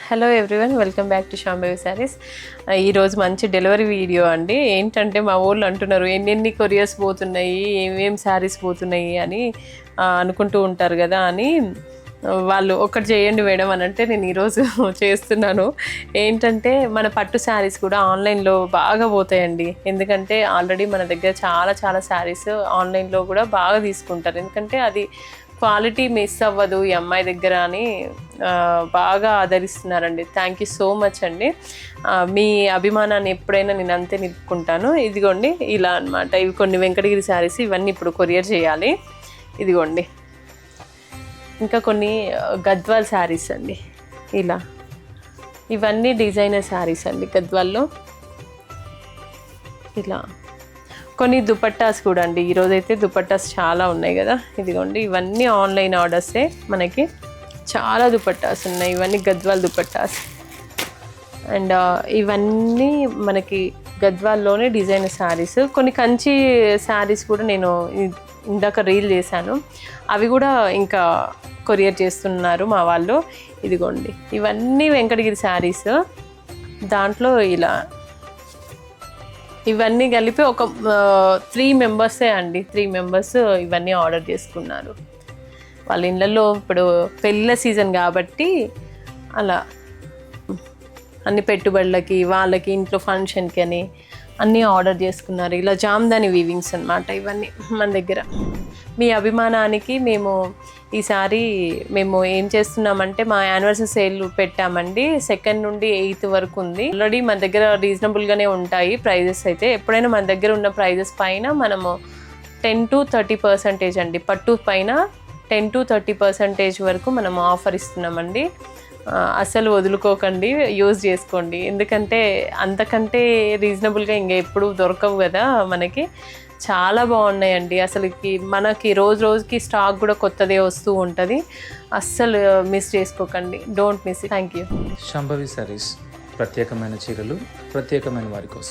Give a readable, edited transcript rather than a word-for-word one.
Hello everyone, welcome back to Shambhavi saris. ఈరోజు మంచి delivery video అండి. ఏంటంటే మా ఊళ్ళో అంటున్నారు ఎన్ని కొరియర్స్ పోతున్నాయి, ఏమేం శారీస్ పోతున్నాయి అని అనుకుంటూ ఉంటారు కదా అని వాళ్ళు ఒక్కటి చేయండి మేడం అని అంటే నేను ఈరోజు చేస్తున్నాను. ఏంటంటే మన పట్టు శారీస్ కూడా ఆన్లైన్లో బాగా పోతాయండి. ఎందుకంటే ఆల్రెడీ మన దగ్గర చాలా శారీస్ ఆన్లైన్లో కూడా బాగా తీసుకుంటారు. ఎందుకంటే అది క్వాలిటీ మిస్ అవ్వదు ఈ అమ్మాయి దగ్గర అని బాగా ఆదరిస్తున్నారండి. థ్యాంక్ యూ సో మచ్ అండి. మీ అభిమానాన్ని ఎప్పుడైనా నేను అంతే నిలుపుకుంటాను. ఇదిగోండి ఇలా అనమాట. ఇవి కొన్ని వెంకటగిరి శారీస్, ఇవన్నీ ఇప్పుడు కొరియర్ చేయాలి. ఇదిగోండి ఇంకా కొన్ని గద్వాల్ శారీస్ అండి. ఇలా ఇవన్నీ డిజైనర్ శారీస్ అండి గద్వాల్లో. ఇలా కొన్ని దుపట్టాస్ కూడా అండి. ఈరోజైతే దుపట్టాస్ చాలా ఉన్నాయి కదా. ఇదిగోండి ఇవన్నీ ఆన్లైన్ ఆర్డర్సే. మనకి చాలా దుపట్టాస్ ఉన్నాయి. ఇవన్నీ గద్వాల్ దుపట్టాస్. అండ్ ఇవన్నీ మనకి గద్వాల్లోనే డిజైనర్ శారీస్. కొన్ని కంచి శారీస్ కూడా నేను ఇందాక రీల్ చేశాను. అవి కూడా ఇంకా కొరియర్ చేస్తున్నారు మా వాళ్ళు. ఇదిగోండి ఇవన్నీ వెంకటగిరి శారీస్. దాంట్లో ఇలా ఇవన్నీ కలిపి ఒక 3 మెంబర్సే అండి. 3 మెంబర్స్ ఇవన్నీ ఆర్డర్ చేసుకున్నారు. వాళ్ళ ఇళ్ళల్లో ఇప్పుడు పెళ్ళిళ్ళ సీజన్ కాబట్టి అలా అన్ని పెట్టుబడులకి, వాళ్ళకి ఇంట్లో ఫంక్షన్కి అని అన్నీ ఆర్డర్ చేసుకున్నారు. ఇలా జామ్దాని వీవింగ్స్ అనమాట ఇవన్నీ మన దగ్గర. మీ అభిమానానికి మేము ఈసారి ఏం చేస్తున్నామంటే మా యానివర్సరీ సేల్ పెట్టామండి. 2nd నుండి 8th వరకు ఉంది. ఆల్రెడీ మన దగ్గర రీజనబుల్గానే ఉంటాయి ప్రైజెస్ అయితే. ఎప్పుడైనా మన దగ్గర ఉన్న ప్రైజెస్ పైన మనము 10 to 30% అండి. పట్టు పైన 10 to 30% వరకు మనం ఆఫర్ ఇస్తున్నామండి. అస్సలు వదులుకోకండి, యూజ్ చేసుకోండి. ఎందుకంటే అంతకంటే రీజనబుల్గా ఇంకా ఎప్పుడు దొరకవు కదా మనకి. చాలా బాగున్నాయండి. అసలుకి మనకి రోజుకి స్టాక్ కూడా కొత్తదే వస్తూ ఉంటుంది. అస్సలు మిస్ చేసుకోకండి. Don't miss. Thank you. Shambhavi saris ప్రత్యేకమైన చీరలు ప్రత్యేకమైన వారి కోసం.